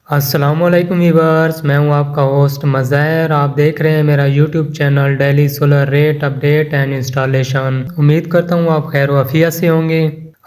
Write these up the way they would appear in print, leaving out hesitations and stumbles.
अस्सलामुअलैकुम वीवर्स, मैं हूं आपका होस्ट मज़हर। आप देख रहे हैं मेरा YouTube channel daily solar rate update and installation. उम्मीद करता हूं आप खैर वफियत से होंगे।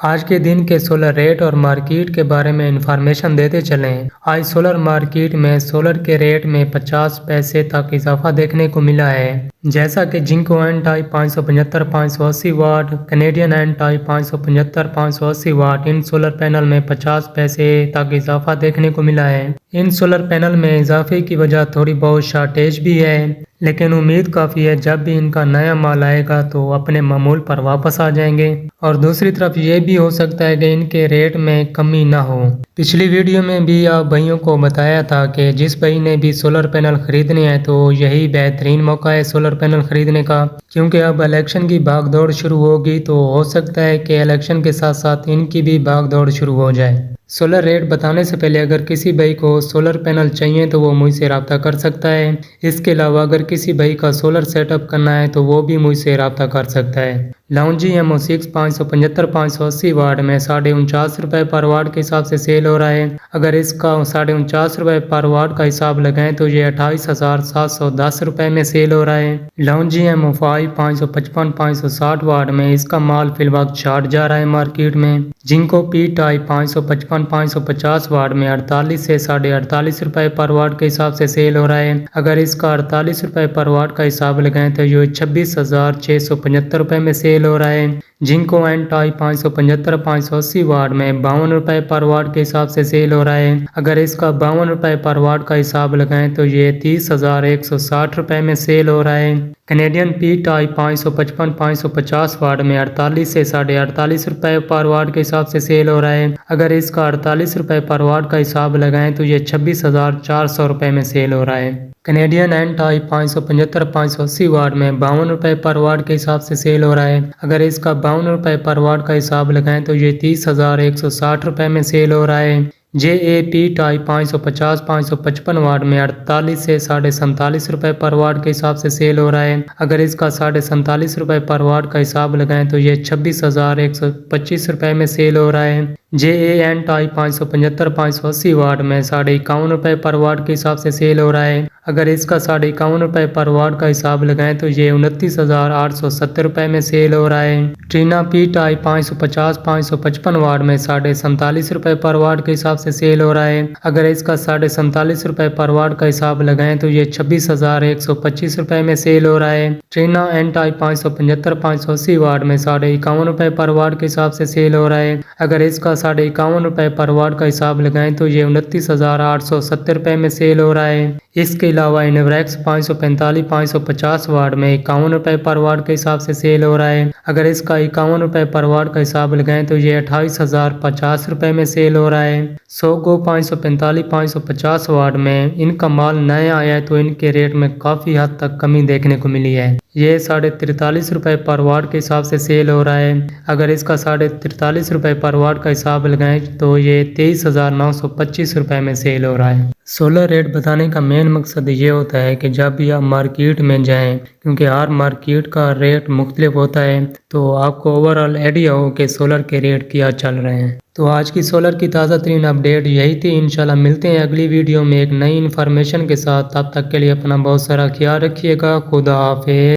आज के दिन के सोलर रेट और मार्केट के बारे में इंफॉर्मेशन देते चलें। आज सोलर मार्केट में सोलर के रेट में 50 पैसे तक इजाफा देखने को मिला है। जैसा कि जिंको एन टाइप 575 580 वाट, कैनेडियन एन टाइप 575 580 वाट, इन सोलर पैनल में 50 पैसे तक इजाफा देखने को मिला है। इन सोलर पैनल में इजाफे की वजह थोड़ी बहुत शॉर्टेज भी है, लेकिन उम्मीद काफ़ी है जब भी इनका नया माल आएगा तो अपने मामूल पर वापस आ जाएंगे। और दूसरी तरफ ये भी हो सकता है कि इनके रेट में कमी ना हो। पिछली वीडियो में भी आप भाइयों को बताया था कि जिस भाई ने भी सोलर पैनल खरीदने हैं तो यही बेहतरीन मौका है सोलर पैनल खरीदने का, क्योंकि अब इलेक्शन की भागदौड़ शुरू होगी तो हो सकता है कि इलेक्शन के साथ साथ इनकी भी भागदौड़ शुरू हो जाए। सोलर रेट बताने से पहले अगर किसी भाई को सोलर पैनल चाहिए तो वो मुझसे रब्ता कर सकता है। इसके अलावा अगर किसी भाई का सोलर सेटअप करना है तो वो भी मुझसे रब्ता कर सकता है। लाउंजी MO6 575 580 वाट में 49.5 रुपये पर वाट के हिसाब से सेल हो रहा है। अगर इसका 49.5 रुपये पर वाट का हिसाब लगाएं तो ये 28,710 रुपये में सेल हो रहा है। लाउंजी MO5 555 560 वाट में इसका माल फिलहाल छाट जा रहा है मार्केट में। जिंको P टाइप 555 550 वाट में 48 से 48.5 रुपये पर वाट के हिसाब से सेल हो रहा है। अगर इसका 48 रुपये पर वाट का हिसाब लगाएं तो ये 26,675 रुपये में सेल हो रहा है। जिंको एन टाइप 575 580 वाट में 52 रुपये पर वाट के हिसाब से सेल हो रहा है। अगर इसका 52 रुपये पर वाट का हिसाब लगाएं तो ये 30,160 रुपये में सेल हो रहा है। कैनेडियन P टाइप 555 550 वाट में 48 से 48.5 रुपये पर वाट के हिसाब से सेल हो रहा है। अगर इसका 48 रुपये पर वाट का हिसाब लगाएं तो ये 26,400 रुपये में सेल हो रहा है। कैनेडियन एन टाइप 575 580 वाट में 52 रुपये पर वाट के हिसाब से सेल हो रहा है। अगर इसका 52 रुपये पर वाट का हिसाब लगाएं तो ये 30,160 रुपये में सेल हो रहा है। JAP टाइप 550 555 वाट में 48 से 47.5 रुपये पर वाट के हिसाब से सेल हो रहा है। अगर इसका 47.5 रुपये पर वाट का हिसाब लगाएं तो ये 26,125 रुपये में सेल हो रहा है। JAN टाइप 575 580 वाट में 51.5 रुपये पर वाट के हिसाब से सेल हो रहा है। अगर इसका 51.5 रुपये पर वाट का हिसाब लगाएं तो ये 29,870 रुपये में सेल हो रहा है। ट्रीना P टाइप 550 555 वाट में 47.5 रुपये पर वाट के हिसाब से सेल हो रहा है। अगर इसका 47.5 रुपये पर वाट का हिसाब लगाएं तो ये 26,125 रुपये में सेल हो रहा है। ट्रीना N टाइप 575 580 वाट में 51.5 रुपये पर वाट के हिसाब से सेल हो रहा है। अगर इसका 51.5 रुपये पर वाट का हिसाब लगाएं तो ये 29,870 रुपये में सेल हो रहा है। इसके अलावा इनवरेक्स 545 550 वाट में 51 रुपये पर वाट के हिसाब से सेल हो रहा है। अगर इसका 51 रुपये पर वाट का हिसाब लगाएं तो ये 28,050 रुपये में सेल हो रहा है। सोगो 545 550 वाट में इनका माल नया आया है तो इनके रेट में काफ़ी हद तक कमी देखने को मिली है। ये 43.5 रुपये पर वाट के हिसाब से सेल हो रहा है। अगर इसका 43.5 रुपये पर वाट का हिसाब लगाएं तो ये 23,925 रुपये में सेल हो रहा है। सोलर रेट बताने का मेन मकसद ये होता है कि जब भी आप मार्केट में जाएं, क्योंकि हर मार्केट का रेट मुख्तलिफ होता है, तो आपको ओवरऑल आइडिया हो कि सोलर के रेट क्या चल रहे हैं। तो आज की सोलर की ताज़ा तरीन अपडेट यही थी। इंशाल्लाह मिलते हैं अगली वीडियो में एक नई इन्फॉर्मेशन के साथ। तब तक के लिए अपना बहुत सारा ख्याल रखिएगा। खुदा हाफिज़।